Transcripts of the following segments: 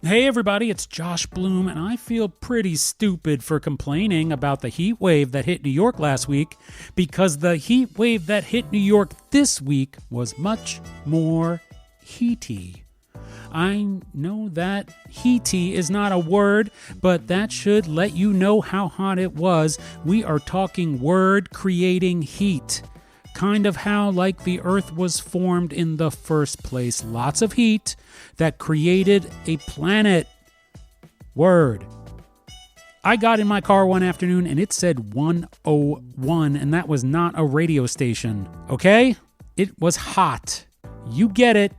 Hey everybody, it's Josh Bloom, and I feel pretty stupid for complaining about the heat wave that hit New York last week, because the heat wave that hit New York this week was much more heaty. I know that heaty is not a word, but that should let you know how hot it was. We are talking word creating heat. Kind of how like the earth was formed in the first place. Lots of heat that created a planet. Word. I got in my car one afternoon and it said 101, and that was not a radio station, okay? It was hot. You get it,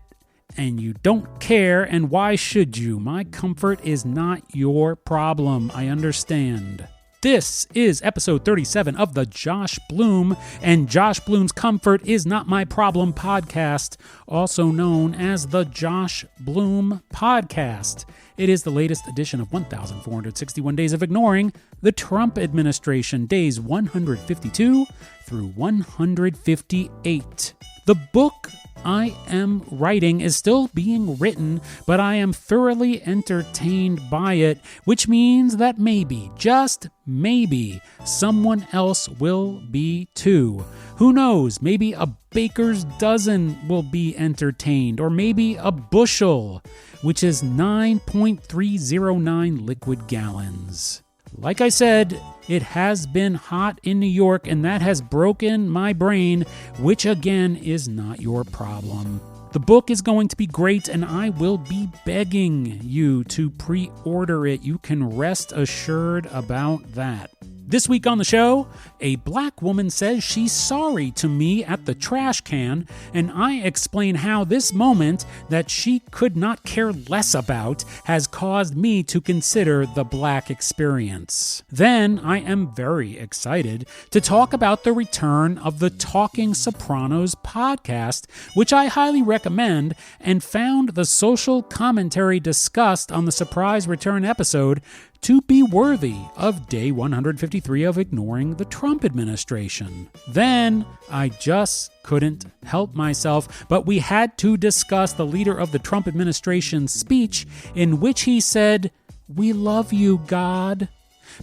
and you don't care, and why should you? My comfort is not your problem. I understand. This is episode 37 of the Josh Bloom and Josh Bloom's Comfort Is Not My Problem podcast, also known as the Josh Bloom Podcast. It is the latest edition of 1,461 Days of Ignoring the Trump Administration, days 152 through 158. The book I am writing is still being written, but I am thoroughly entertained by it, which means that maybe, just maybe, someone else will be too. Who knows? Maybe a baker's dozen will be entertained, or maybe a bushel, which is 9.309 liquid gallons. Like I said, it has been hot in New York, and that has broken my brain, which again is not your problem. The book is going to be great, and I will be begging you to pre-order it. You can rest assured about that. This week on the show, a black woman says she's sorry to me at the trash can, and I explain how this moment that she could not care less about has caused me to consider the black experience. Then I am very excited to talk about the return of the Talking Sopranos podcast, which I highly recommend, and found the social commentary discussed on the surprise return episode to be worthy of day 153 of ignoring the Trump administration. Then I just couldn't help myself, but we had to discuss the leader of the Trump administration's speech in which he said, "We love you, God,"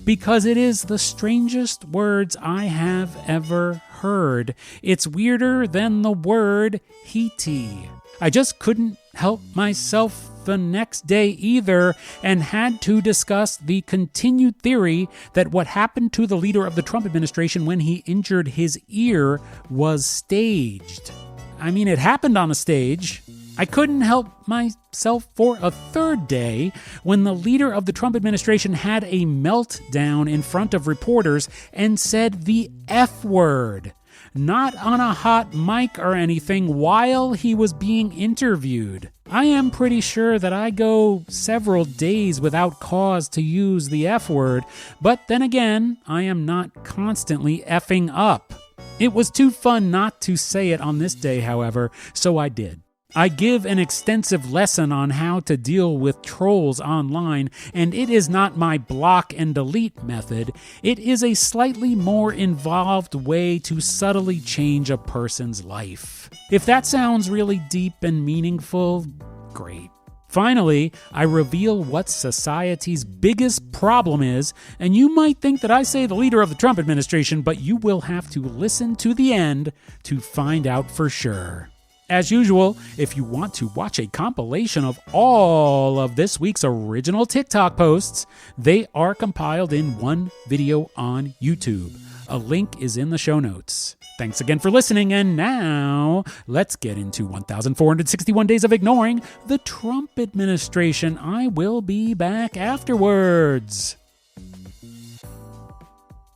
because it is the strangest words I have ever heard. It's weirder than the word heaty. I just couldn't help myself the next day either, and had to discuss the continued theory that what happened to the leader of the Trump administration when he injured his ear was staged. I mean, it happened on a stage. I couldn't help myself for a third day when the leader of the Trump administration had a meltdown in front of reporters and said the F word. Not on a hot mic or anything, while he was being interviewed. I am pretty sure that I go several days without cause to use the F word, but then again, I am not constantly effing up. It was too fun not to say it on this day, however, so I did. I give an extensive lesson on how to deal with trolls online, and it is not my block and delete method. It is a slightly more involved way to subtly change a person's life. If that sounds really deep and meaningful, great. Finally, I reveal what society's biggest problem is, and you might think that I say the leader of the Trump administration, but you will have to listen to the end to find out for sure. As usual, if you want to watch a compilation of all of this week's original TikTok posts, they are compiled in one video on YouTube. A link is in the show notes. Thanks again for listening, and now let's get into 1,461 Days of Ignoring the Trump administration. I will be back afterwards.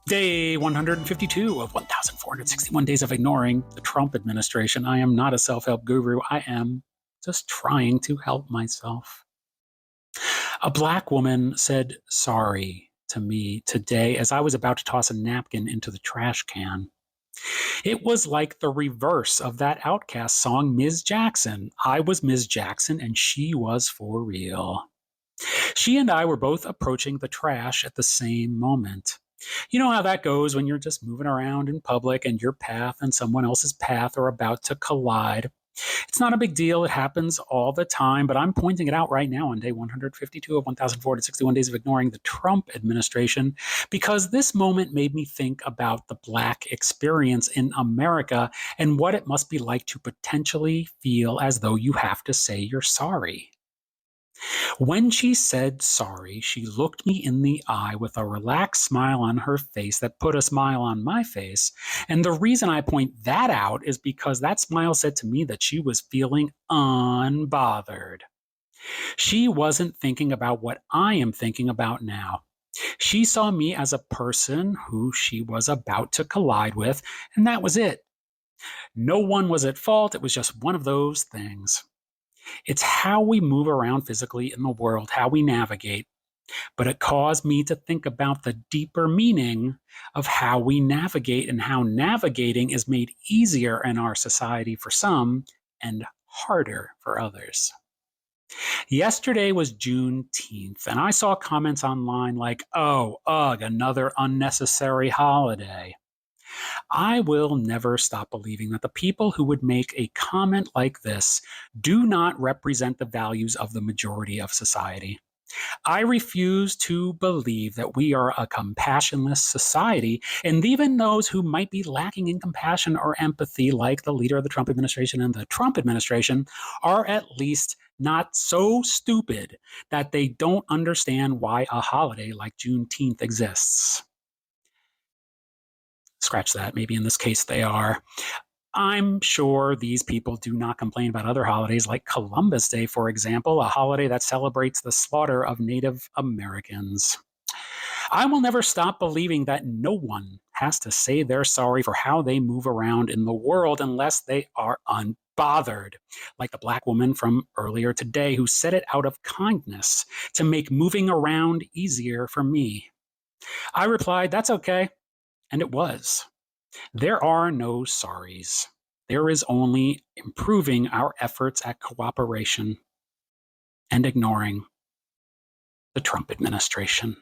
Day 152 of 1,461 Days of Ignoring the Trump administration. I am not a self-help guru. I am just trying to help myself. A black woman said sorry to me today as I was about to toss a napkin into the trash can. It was like the reverse of that Outkast song, Ms. Jackson. I was Ms. Jackson and she was for real. She and I were both approaching the trash at the same moment. You know how that goes when you're just moving around in public and your path and someone else's path are about to collide. It's not a big deal. It happens all the time, but I'm pointing it out right now on day 152 of 1,461 days of ignoring the Trump administration because this moment made me think about the Black experience in America and what it must be like to potentially feel as though you have to say you're sorry. When she said sorry, she looked me in the eye with a relaxed smile on her face that put a smile on my face. And the reason I point that out is because that smile said to me that she was feeling unbothered. She wasn't thinking about what I am thinking about now. She saw me as a person who she was about to collide with, and that was it. No one was at fault. It was just one of those things. It's how we move around physically in the world, how we navigate. But it caused me to think about the deeper meaning of how we navigate and how navigating is made easier in our society for some and harder for others. Yesterday was Juneteenth, and I saw comments online like, oh, ugh, another unnecessary holiday. I will never stop believing that the people who would make a comment like this do not represent the values of the majority of society. I refuse to believe that we are a compassionless society, and even those who might be lacking in compassion or empathy, like the leader of the Trump administration and the Trump administration, are at least not so stupid that they don't understand why a holiday like Juneteenth exists. Scratch that. Maybe in this case they are. I'm sure these people do not complain about other holidays like Columbus Day, for example, a holiday that celebrates the slaughter of Native Americans. I will never stop believing that no one has to say they're sorry for how they move around in the world unless they are unbothered, like the Black woman from earlier today who said it out of kindness to make moving around easier for me. I replied, that's okay. And it was. There are no sorries. There is only improving our efforts at cooperation and ignoring the Trump administration.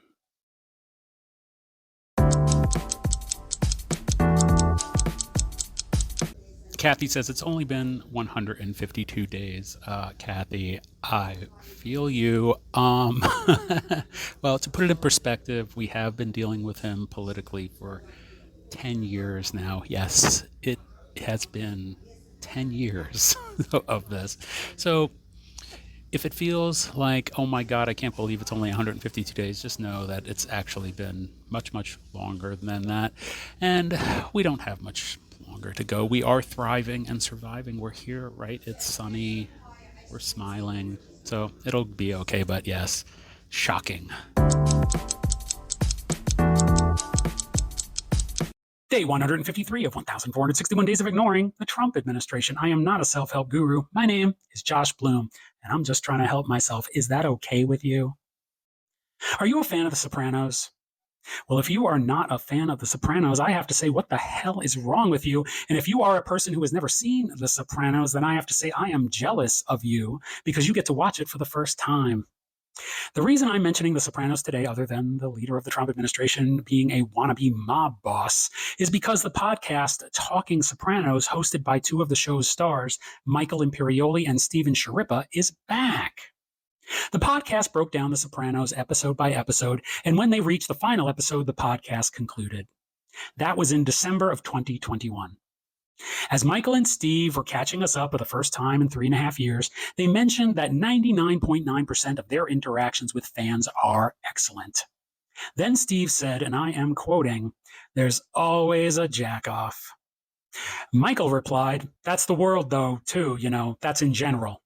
Kathy says it's only been 152 days. Kathy, I feel you. Well, to put it in perspective, we have been dealing with him politically for 10 years now. Yes, it has been 10 years of this. So if it feels like, oh my God, I can't believe it's only 152 days, just know that it's actually been much, much longer than that. And we don't have much longer to go. We are thriving and surviving. We're here, right? It's sunny. We're smiling. So it'll be okay. But yes, shocking. Day 153 of 1,461 days of ignoring the Trump administration. I am not a self-help guru. My name is Josh Bloom, and I'm just trying to help myself. Is that okay with you? Are you a fan of The Sopranos? Well, if you are not a fan of The Sopranos, I have to say, what the hell is wrong with you? And if you are a person who has never seen The Sopranos, then I have to say, I am jealous of you because you get to watch it for the first time. The reason I'm mentioning The Sopranos today, other than the leader of the Trump administration being a wannabe mob boss, is because the podcast Talking Sopranos, hosted by two of the show's stars, Michael Imperioli and Steven Sciarippa, is back. The podcast broke down The Sopranos episode by episode, and when they reached the final episode, the podcast concluded. That was in December of 2021. As Michael and Steve were catching us up for the first time in 3.5 years, they mentioned that 99.9% of their interactions with fans are excellent. Then Steve said, and I am quoting, "There's always a jack-off." Michael replied, "That's the world, though, too, that's in general."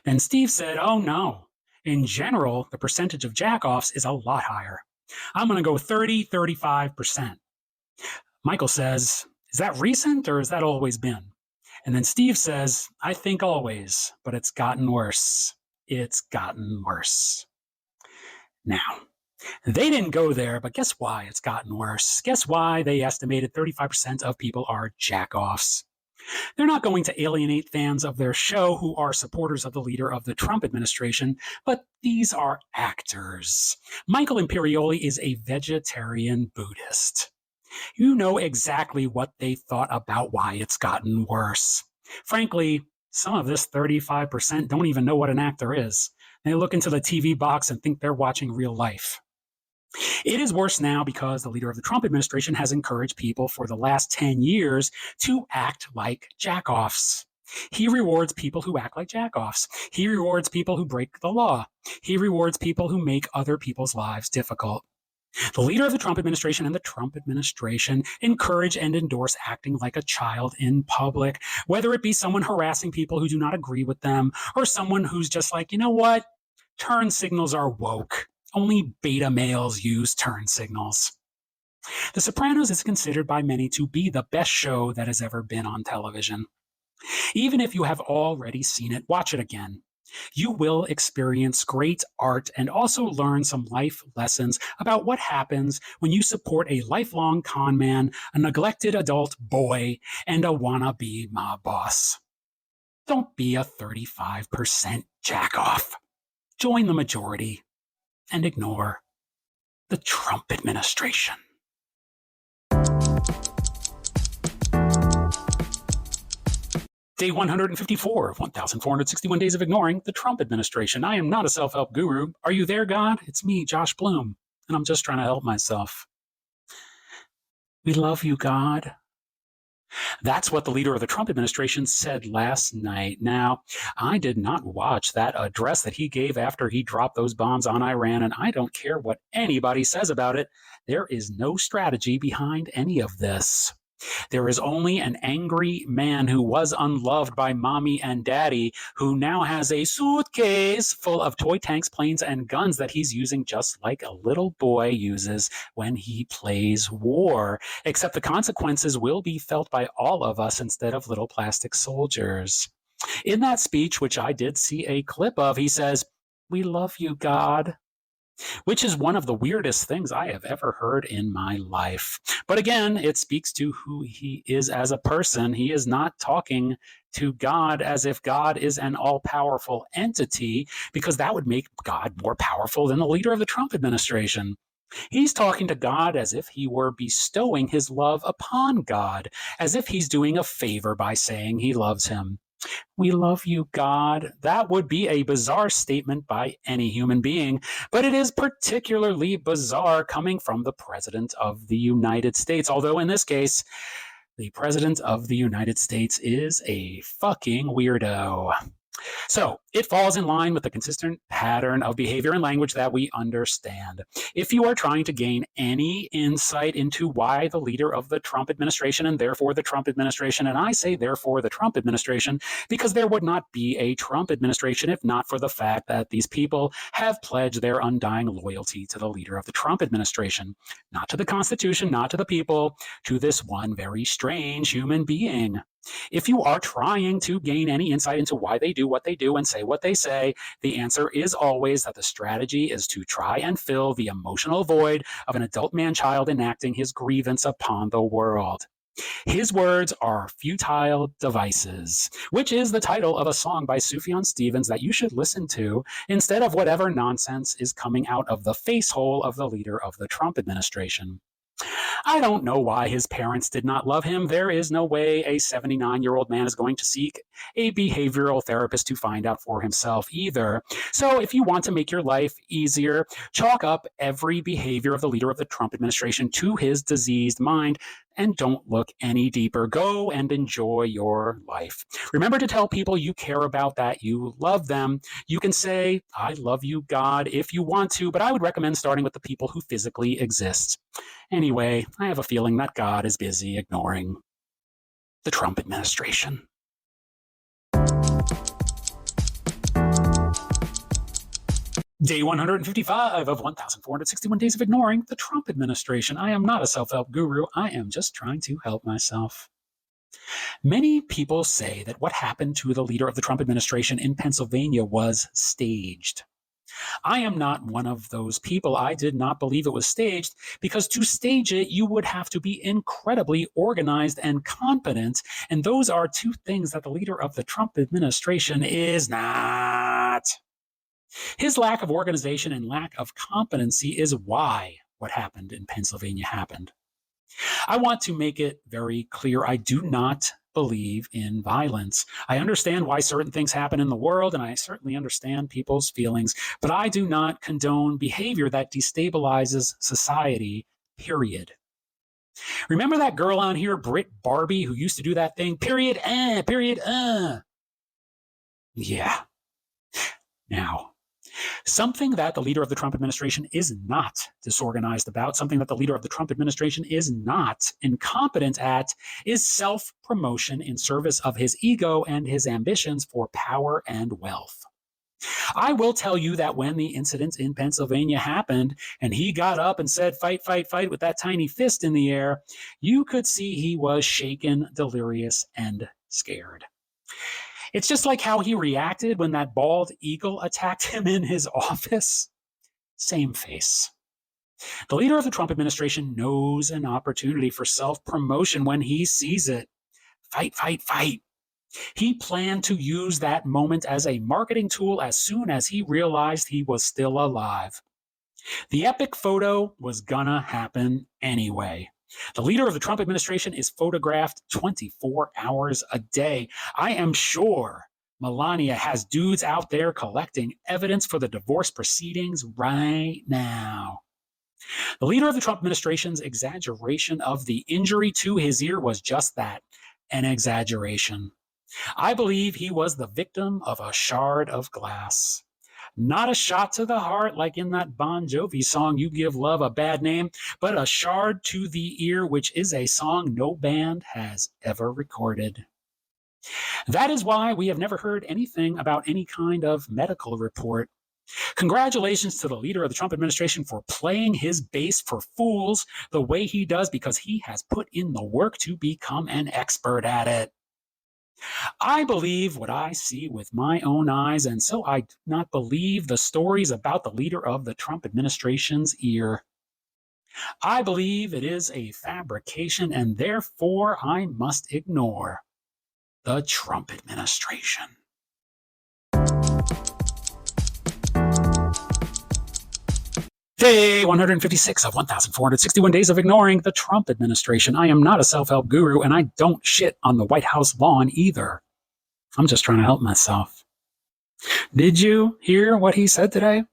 Then Steve said, "Oh, no. In general, the percentage of jack-offs is a lot higher. I'm going to go 35%. Michael says, "Is that recent or has that always been?" And then Steve says, "I think always, but it's gotten worse. It's gotten worse." Now, they didn't go there, but guess why it's gotten worse? Guess why they estimated 35% of people are jack-offs? They're not going to alienate fans of their show who are supporters of the leader of the Trump administration, but these are actors. Michael Imperioli is a vegetarian Buddhist. You know exactly what they thought about why it's gotten worse. Frankly, Some of this 35% don't even know what an actor is. They look into the TV box and think they're watching real life. It is worse now because the leader of the Trump administration has encouraged people for the last 10 years to act like jackoffs. He rewards people who act like jackoffs. He rewards people who break the law. He rewards people who make other people's lives difficult. The leader of the Trump administration and the Trump administration encourage and endorse acting like a child in public, whether it be someone harassing people who do not agree with them or someone who's just like, you know what? Turn signals are woke. Only beta males use turn signals. The Sopranos is considered by many to be the best show that has ever been on television. Even if you have already seen it, watch it again. You will experience great art and also learn some life lessons about what happens when you support a lifelong con man, a neglected adult boy, and a wannabe mob boss. Don't be a 35% jackoff. Join the majority and ignore the Trump administration. Day 154 of 1,461 Days of Ignoring the Trump Administration. I am not a self-help guru. Are you there, God? It's me, Josh Bloom, and I'm just trying to help myself. We love you, God. That's what the leader of the Trump administration said last night. Now, I did not watch that address that he gave after he dropped those bombs on Iran, and I don't care what anybody says about it. There is no strategy behind any of this. There is only an angry man who was unloved by mommy and daddy, who now has a suitcase full of toy tanks, planes, and guns that he's using just like a little boy uses when he plays war. Except the consequences will be felt by all of us instead of little plastic soldiers. In that speech, which I did see a clip of, he says, "We love you, God," which is one of the weirdest things I have ever heard in my life. But again, it speaks to who he is as a person. He is not talking to God as if God is an all-powerful entity, because that would make God more powerful than the leader of the Trump administration. He's talking to God as if he were bestowing his love upon God, as if he's doing a favor by saying he loves him. We love you, God. That would be a bizarre statement by any human being, but it is particularly bizarre coming from the President of the United States. Although in this case, the President of the United States is a fucking weirdo. So it falls in line with the consistent pattern of behavior and language that we understand. If you are trying to gain any insight into why the leader of the Trump administration, and therefore the Trump administration, and I say therefore the Trump administration, because there would not be a Trump administration if not for the fact that these people have pledged their undying loyalty to the leader of the Trump administration, not to the Constitution, not to the people, to this one very strange human being. If you are trying to gain any insight into why they do what they do and say what they say, the answer is always that the strategy is to try and fill the emotional void of an adult man-child enacting his grievance upon the world. His words are futile devices, which is the title of a song by Sufjan Stevens that you should listen to instead of whatever nonsense is coming out of the face hole of the leader of the Trump administration. I don't know why his parents did not love him. There is no way a 79-year-old man is going to seek a behavioral therapist to find out for himself either. So if you want to make your life easier, chalk up every behavior of the leader of the Trump administration to his diseased mind and don't look any deeper. Go and enjoy your life. Remember to tell people you care about that you love them. You can say, "I love you, God," if you want to, but I would recommend starting with the people who physically exist. Anyway, I have a feeling that God is busy ignoring the Trump administration. Day 155 of 1,461 Days of Ignoring the Trump administration. I am not a self-help guru. I am just trying to help myself. Many people say that what happened to the leader of the Trump administration in Pennsylvania was staged. I am not one of those people. I did not believe it was staged, because to stage it, you would have to be incredibly organized and competent. And those are two things that the leader of the Trump administration is not. His lack of organization and lack of competency is why what happened in Pennsylvania happened. I want to make it very clear. I do not believe in violence. I understand why certain things happen in the world, and I certainly understand people's feelings, but I do not condone behavior that destabilizes society, period. Remember that girl on here, Britt Barbie, who used to do that thing? Period, Yeah. Now, something that the leader of the Trump administration is not disorganized about, something that the leader of the Trump administration is not incompetent at, is self promotion in service of his ego and his ambitions for power and wealth. I will tell you that when the incident in Pennsylvania happened and he got up and said, fight, fight, fight, with that tiny fist in the air, you could see he was shaken, delirious, and scared. It's just like how he reacted when that bald eagle attacked him in his office. Same face. The leader of the Trump administration knows an opportunity for self-promotion when he sees it. Fight, fight, fight. He planned to use that moment as a marketing tool as soon as he realized he was still alive. The epic photo was gonna happen anyway. The leader of the Trump administration is photographed 24 hours a day. I am sure Melania has dudes out there collecting evidence for the divorce proceedings right now. The leader of the Trump administration's exaggeration of the injury to his ear was just that, an exaggeration. I believe he was the victim of a shard of glass. Not a shot to the heart like in that Bon Jovi song, You Give Love a Bad Name, but a shard to the ear, which is a song no band has ever recorded. That is why we have never heard anything about any kind of medical report. Congratulations to the leader of the Trump administration for playing his bass for fools the way he does, because he has put in the work to become an expert at it. I believe what I see with my own eyes, and so I do not believe the stories about the leader of the Trump administration's ear. I believe it is a fabrication, and therefore I must ignore the Trump administration. Day 156 of 1,461 days of ignoring the Trump administration. I am not a self-help guru, and I don't shit on the White House lawn either. I'm just trying to help myself. Did you hear what he said today?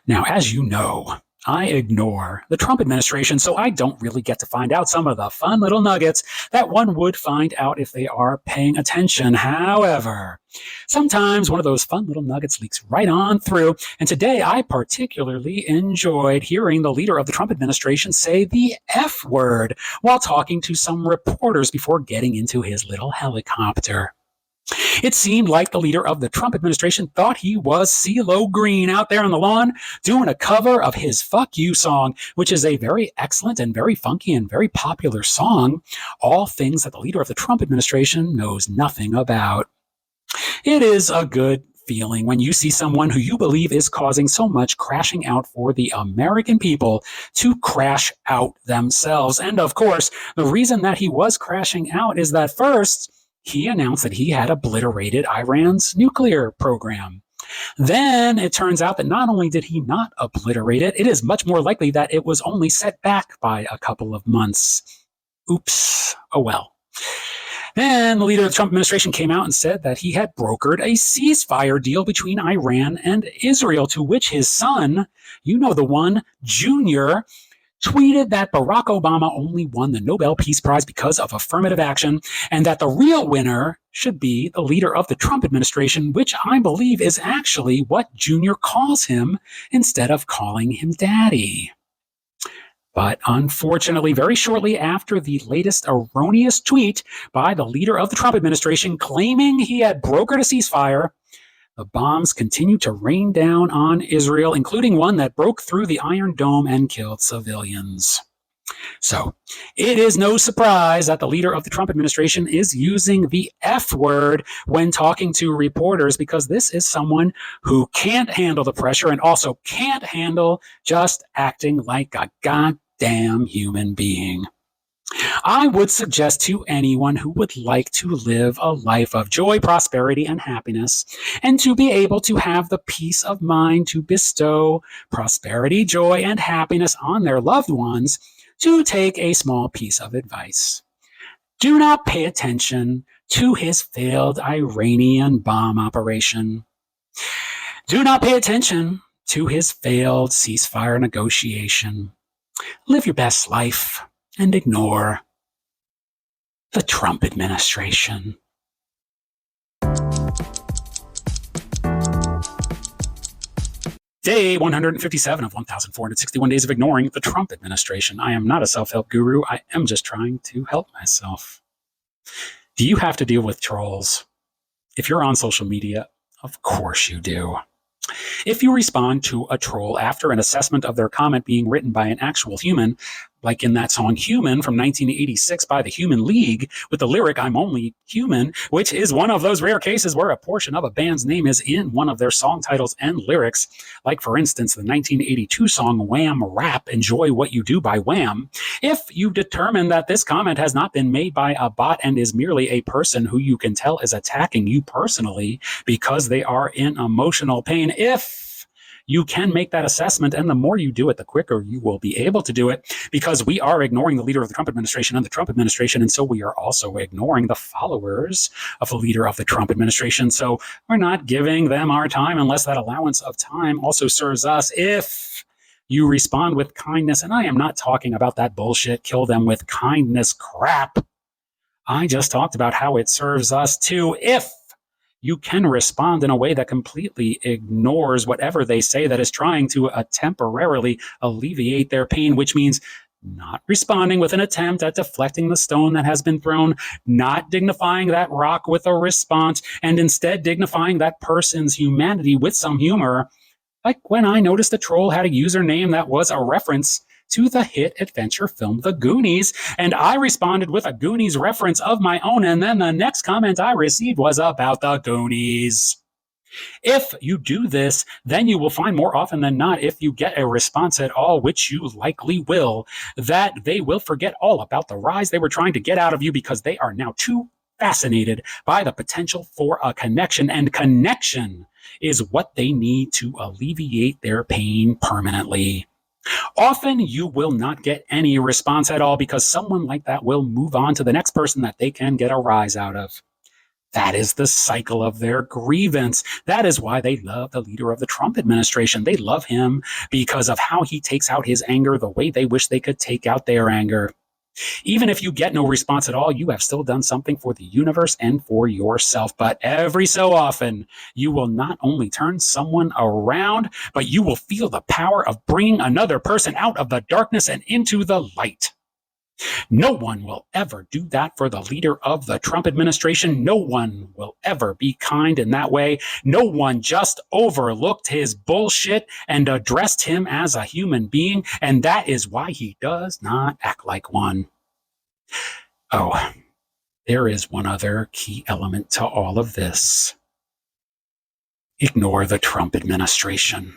Now, as you know, I ignore the Trump administration, so I don't really get to find out some of the fun little nuggets that one would find out if they are paying attention. However, sometimes one of those fun little nuggets leaks right on through, and today I particularly enjoyed hearing the leader of the Trump administration say the F word while talking to some reporters before getting into his little helicopter. It seemed like the leader of the Trump administration thought he was CeeLo Green out there on the lawn doing a cover of his Fuck You song, which is a very excellent and very funky and very popular song, all things that the leader of the Trump administration knows nothing about. It is a good feeling when you see someone who you believe is causing so much crashing out for the American people to crash out themselves. And of course, the reason that he was crashing out is that first, he announced that he had obliterated Iran's nuclear program. Then it turns out that not only did he not obliterate it, it is much more likely that it was only set back by a couple of months. Oops. Oh well. Then the leader of the Trump administration came out and said that he had brokered a ceasefire deal between Iran and Israel, to which his son, you know the one, Junior, tweeted that Barack Obama only won the Nobel Peace Prize because of affirmative action, and that the real winner should be the leader of the Trump administration, which I believe is actually what Junior calls him instead of calling him daddy. But unfortunately, very shortly after the latest erroneous tweet by the leader of the Trump administration claiming he had brokered a ceasefire, the bombs continued to rain down on Israel, including one that broke through the Iron Dome and killed civilians. So, it is no surprise that the leader of the Trump administration is using the F word when talking to reporters, because this is someone who can't handle the pressure and also can't handle just acting like a goddamn human being. I would suggest to anyone who would like to live a life of joy, prosperity, and happiness, and to be able to have the peace of mind to bestow prosperity, joy, and happiness on their loved ones, to take a small piece of advice. Do not pay attention to his failed Iranian bomb operation. Do not pay attention to his failed ceasefire negotiation. Live your best life and ignore the Trump administration. Day 157 of 1,461 days of ignoring the Trump administration. I am not a self-help guru. I am just trying to help myself. Do you have to deal with trolls? If you're on social media, of course you do. If you respond to a troll after an assessment of their comment being written by an actual human, like in that song Human from 1986 by the Human League, with the lyric, I'm only human, which is one of those rare cases where a portion of a band's name is in one of their song titles and lyrics, like for instance, the 1982 song Wham Rap, Enjoy What You Do by Wham. If you determine that this comment has not been made by a bot and is merely a person who you can tell is attacking you personally because they are in emotional pain, if you can make that assessment, and the more you do it, the quicker you will be able to do it, because we are ignoring the leader of the Trump administration and the Trump administration, and so we are also ignoring the followers of the leader of the Trump administration. So we're not giving them our time unless that allowance of time also serves us. If you respond with kindness, and I am not talking about that bullshit, kill them with kindness crap. I just talked about how it serves us too. If you can respond in a way that completely ignores whatever they say that is trying to temporarily alleviate their pain, which means not responding with an attempt at deflecting the stone that has been thrown, not dignifying that rock with a response, and instead dignifying that person's humanity with some humor. Like when I noticed a troll had a username that was a reference to the hit adventure film The Goonies, and I responded with a Goonies reference of my own, and then the next comment I received was about the Goonies. If you do this, then you will find more often than not, if you get a response at all, which you likely will, that they will forget all about the rise they were trying to get out of you because they are now too fascinated by the potential for a connection, and connection is what they need to alleviate their pain permanently. Often you will not get any response at all because someone like that will move on to the next person that they can get a rise out of. That is the cycle of their grievance. That is why they love the leader of the Trump administration. They love him because of how he takes out his anger the way they wish they could take out their anger. Even if you get no response at all, you have still done something for the universe and for yourself. But every so often, you will not only turn someone around, but you will feel the power of bringing another person out of the darkness and into the light. No one will ever do that for the leader of the Trump administration. No one will ever be kind in that way. No one just overlooked his bullshit and addressed him as a human being, and that is why he does not act like one. Oh, there is one other key element to all of this. Ignore the Trump administration.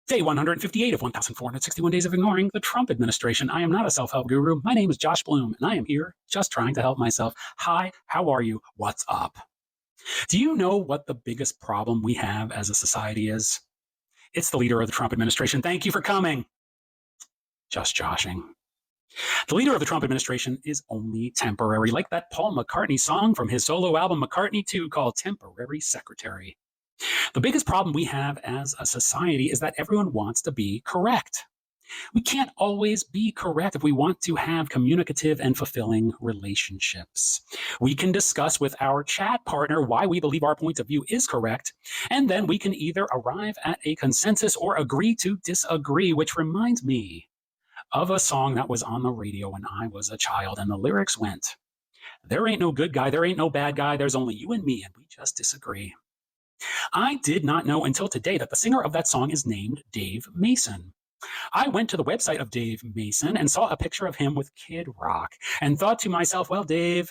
Day 158 of 1,461 days of ignoring the Trump administration. I am not a self-help guru. My name is Josh Bloom, and I am here just trying to help myself. Hi, how are you? What's up? Do you know what the biggest problem we have as a society is? It's the leader of the Trump administration. Thank you for coming. Just joshing. The leader of the Trump administration is only temporary, like that Paul McCartney song from his solo album McCartney 2 called Temporary Secretary. The biggest problem we have as a society is that everyone wants to be correct. We can't always be correct if we want to have communicative and fulfilling relationships. We can discuss with our chat partner why we believe our point of view is correct, and then we can either arrive at a consensus or agree to disagree, which reminds me of a song that was on the radio when I was a child, and the lyrics went, "There ain't no good guy, there ain't no bad guy, there's only you and me, and we just disagree." I did not know until today that the singer of that song is named Dave Mason. I went to the website of Dave Mason and saw a picture of him with Kid Rock and thought to myself, well, Dave,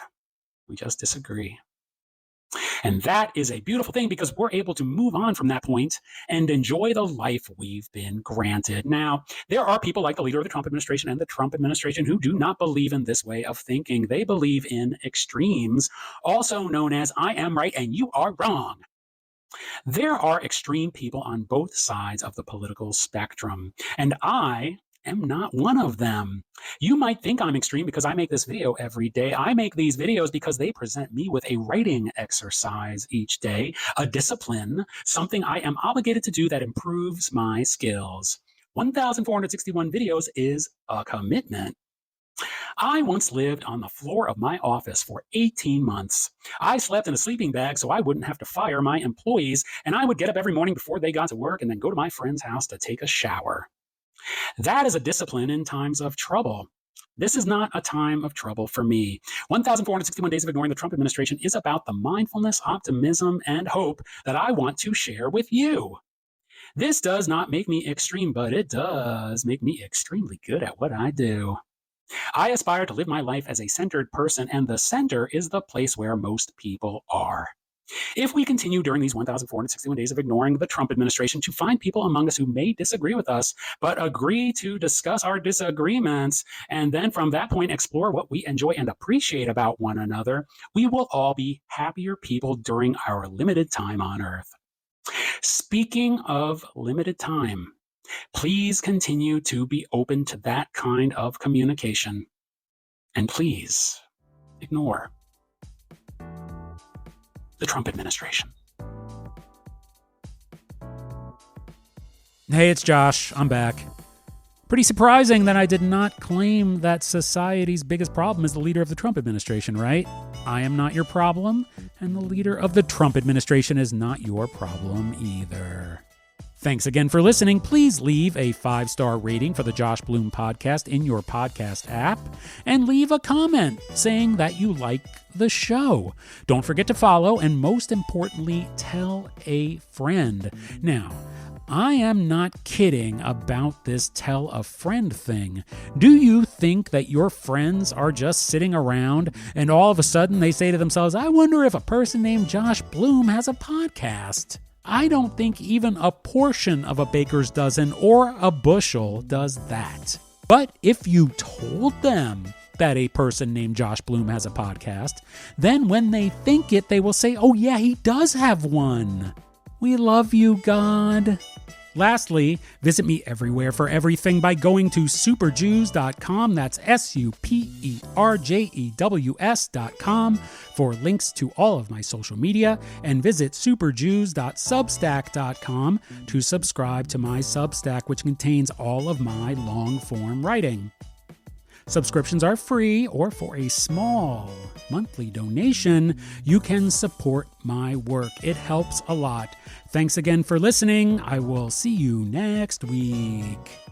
we just disagree. And that is a beautiful thing because we're able to move on from that point and enjoy the life we've been granted. Now, there are people like the leader of the Trump administration and the Trump administration who do not believe in this way of thinking. They believe in extremes, also known as I am right and you are wrong. There are extreme people on both sides of the political spectrum, and I am not one of them. You might think I'm extreme because I make this video every day. I make these videos because they present me with a writing exercise each day, a discipline, something I am obligated to do that improves my skills. 1,461 videos is a commitment. I once lived on the floor of my office for 18 months. I slept in a sleeping bag so I wouldn't have to fire my employees, and I would get up every morning before they got to work and then go to my friend's house to take a shower. That is a discipline in times of trouble. This is not a time of trouble for me. 1,461 Days of Ignoring the Trump Administration is about the mindfulness, optimism, and hope that I want to share with you. This does not make me extreme, but it does make me extremely good at what I do. I aspire to live my life as a centered person, and the center is the place where most people are. If we continue during these 1,461 days of ignoring the Trump administration to find people among us who may disagree with us, but agree to discuss our disagreements, and then from that point explore what we enjoy and appreciate about one another, we will all be happier people during our limited time on Earth. Speaking of limited time, please continue to be open to that kind of communication. And please ignore the Trump administration. Hey, it's Josh. I'm back. Pretty surprising that I did not claim that society's biggest problem is the leader of the Trump administration, right? I am not your problem, and the leader of the Trump administration is not your problem either. Thanks again for listening. Please leave a 5-star rating for the Josh Bloom podcast in your podcast app and leave a comment saying that you like the show. Don't forget to follow and most importantly, tell a friend. Now, I am not kidding about this tell a friend thing. Do you think that your friends are just sitting around and all of a sudden they say to themselves, I wonder if a person named Josh Bloom has a podcast? I don't think even a portion of a baker's dozen or a bushel does that. But if you told them that a person named Josh Bloom has a podcast, then when they think it, they will say, oh yeah, he does have one. We love you, God. Lastly, visit me everywhere for everything by going to superjews.com. That's superjerjews.com for links to all of my social media, and visit superjews.substack.com to subscribe to my Substack, which contains all of my long-form writing. Subscriptions are free, or for a small monthly donation, you can support my work. It helps a lot. Thanks again for listening. I will see you next week.